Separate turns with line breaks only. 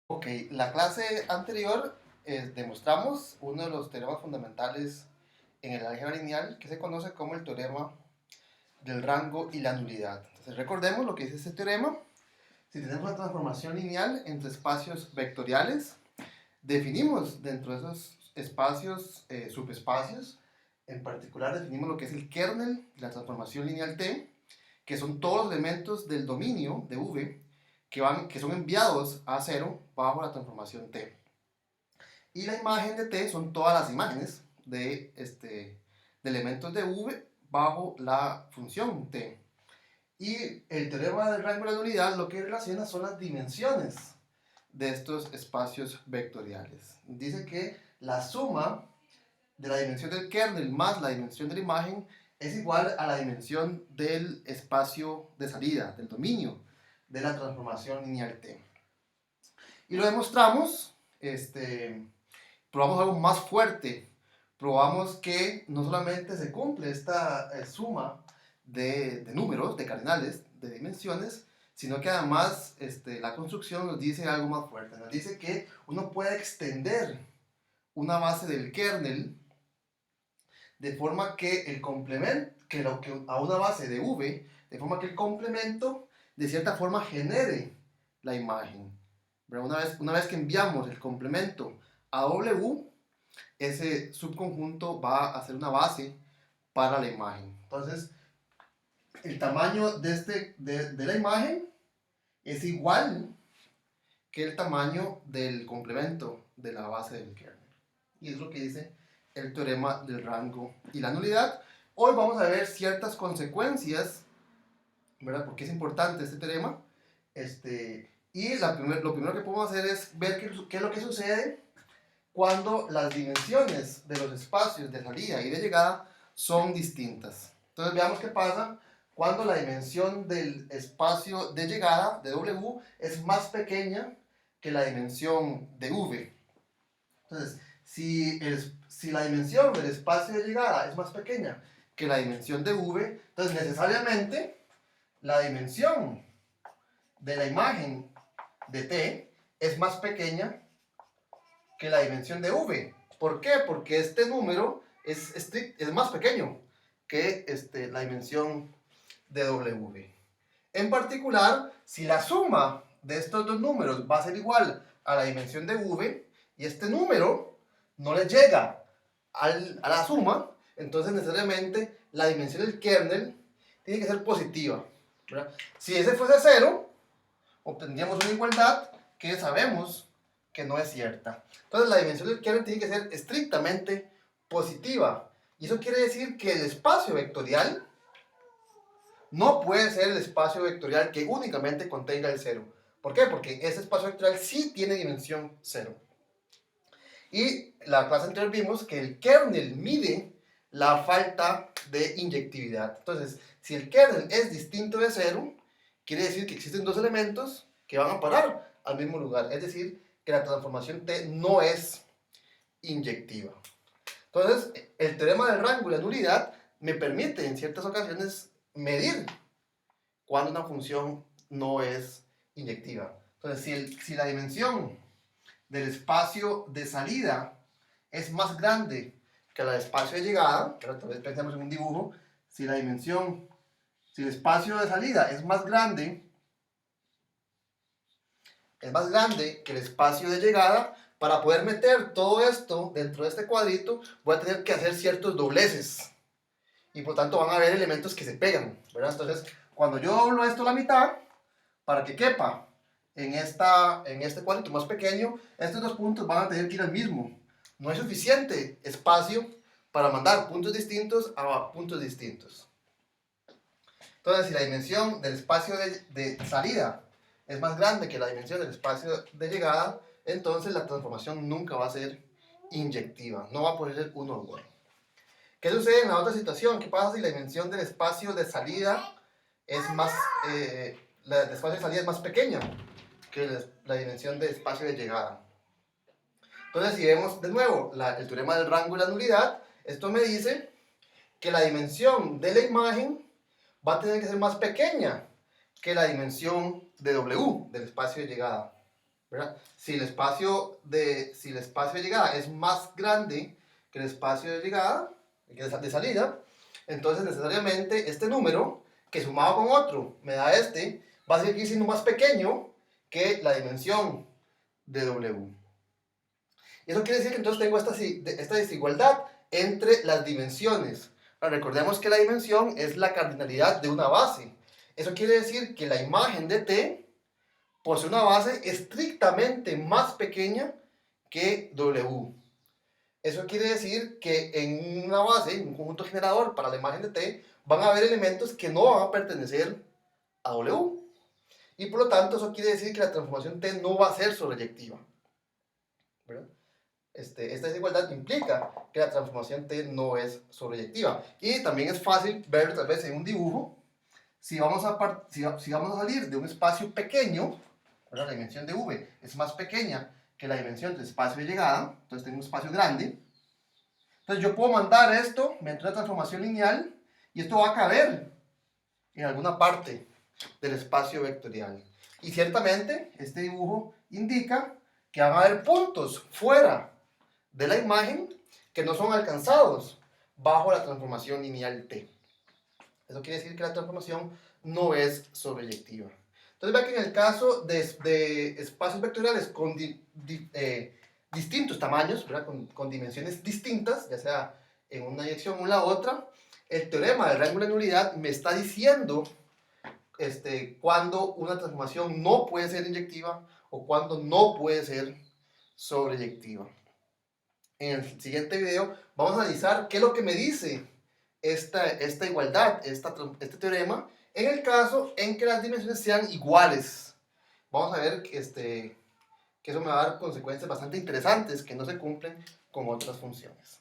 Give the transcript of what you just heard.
Ok, la clase anterior demostramos uno de los teoremas fundamentales en el álgebra lineal que se conoce como el teorema del rango y la nulidad. Entonces recordemos lo que dice este teorema. Si tenemos una transformación lineal entre espacios vectoriales, definimos dentro de esos espacios subespacios. En particular definimos lo que es el kernel de la transformación lineal T, que son todos los elementos del dominio de V que son enviados a cero bajo la transformación T. Y la imagen de T son todas las imágenes de elementos de V bajo la función T. Y el teorema del rango de la nulidad lo que relaciona son las dimensiones de estos espacios vectoriales. Dice que la suma de la dimensión del kernel más la dimensión de la imagen es igual a la dimensión del espacio de salida, del dominio de la transformación lineal T. Y lo demostramos, probamos algo más fuerte. Probamos que no solamente se cumple esta suma de números, de cardinales, de dimensiones, sino que además la construcción nos dice algo más fuerte. Nos dice que uno puede extender una base del kernel de forma que el complemento, a una base de V, de forma que el complemento de cierta forma genere la imagen. Una vez que enviamos el complemento a W, ese subconjunto va a ser una base para la imagen. Entonces, el tamaño de la imagen es igual que el tamaño del complemento de la base del kernel. Y es lo que dice el teorema del rango y la nulidad. Hoy vamos a ver ciertas consecuencias, ¿verdad? Porque es importante este teorema. Y lo primero que podemos hacer es ver qué es lo que sucede cuando las dimensiones de los espacios de salida y de llegada son distintas. Entonces veamos qué pasa cuando la dimensión del espacio de llegada de W es más pequeña que la dimensión de V. Entonces, si la dimensión del espacio de llegada es más pequeña que la dimensión de V, entonces necesariamente la dimensión de la imagen de T es más pequeña que la dimensión de V. ¿Por qué? Porque este número es más pequeño que la dimensión de W. En particular, si la suma de estos dos números va a ser igual a la dimensión de V y este número no le llega a la suma, entonces necesariamente la dimensión del kernel tiene que ser positiva, ¿verdad? Si ese fuese cero, obtendríamos una igualdad que sabemos que no es cierta. Entonces la dimensión del kernel tiene que ser estrictamente positiva. Y eso quiere decir que el espacio vectorial no puede ser el espacio vectorial que únicamente contenga el cero. ¿Por qué? Porque ese espacio vectorial sí tiene dimensión cero. Y la clase anterior vimos que el kernel mide la falta de inyectividad. Entonces, si el kernel es distinto de cero, quiere decir que existen dos elementos que van a parar al mismo lugar. Es decir, que la transformación T no es inyectiva. Entonces, el teorema del rango y la nulidad me permite en ciertas ocasiones medir cuando una función no es inyectiva. Entonces, si la dimensión del espacio de salida es más grande que la del espacio de llegada, pero tal vez pensemos en un dibujo, si el espacio de salida es más grande que el espacio de llegada, para poder meter todo esto dentro de este cuadrito, voy a tener que hacer ciertos dobleces. Y por tanto van a haber elementos que se pegan, ¿verdad? Entonces, cuando yo doblo esto a la mitad, para que quepa en este cuadrito más pequeño, estos dos puntos van a tener que ir al mismo. No hay suficiente espacio para mandar puntos distintos a puntos distintos. Entonces, si la dimensión del espacio de salida es más grande que la dimensión del espacio de llegada, entonces la transformación nunca va a ser inyectiva, no va a poder ser 1 a 1. ¿Qué sucede en la otra situación? ¿Qué pasa si la dimensión del espacio de salida es más, la del espacio de salida es más pequeña que la dimensión de espacio de llegada? Entonces, si vemos de nuevo el teorema del rango y la nulidad, esto me dice que la dimensión de la imagen va a tener que ser más pequeña que la dimensión de W, del espacio de llegada. ¿verdad? Si el espacio de llegada es más grande que el espacio de llegada, de salida, entonces necesariamente este número, que sumado con otro me da este, va a seguir siendo más pequeño que la dimensión de W. Y eso quiere decir que entonces tengo esta desigualdad entre las dimensiones. Ahora, recordemos que la dimensión es la cardinalidad de una base. Eso quiere decir que la imagen de T posee una base estrictamente más pequeña que W. Eso quiere decir que en una base, en un conjunto generador para la imagen de T, van a haber elementos que no van a pertenecer a W. Y por lo tanto, eso quiere decir que la transformación T no va a ser sobreyectiva. ¿Verdad? Esta desigualdad implica que la transformación T no es sobreyectiva. Y también es fácil ver tal vez en un dibujo, si vamos a salir de un espacio pequeño, ¿verdad? La dimensión de V es más pequeña que la dimensión del espacio de llegada, entonces tengo un espacio grande. Entonces yo puedo mandar esto mediante una transformación lineal y esto va a caber en alguna parte del espacio vectorial. Y ciertamente este dibujo indica que van a haber puntos fuera de la imagen que no son alcanzados bajo la transformación lineal T. Eso quiere decir que la transformación no es sobreyectiva. Entonces vea que en el caso de espacios vectoriales con distintos tamaños, ¿verdad? Con dimensiones distintas, ya sea en una dirección o en la otra, el teorema del rango de nulidad me está diciendo cuándo una transformación no puede ser inyectiva o cuándo no puede ser sobreyectiva. En el siguiente video vamos a analizar qué es lo que me dice esta igualdad, este teorema, en el caso en que las dimensiones sean iguales. Vamos a ver que eso me va a dar consecuencias bastante interesantes que no se cumplen con otras funciones.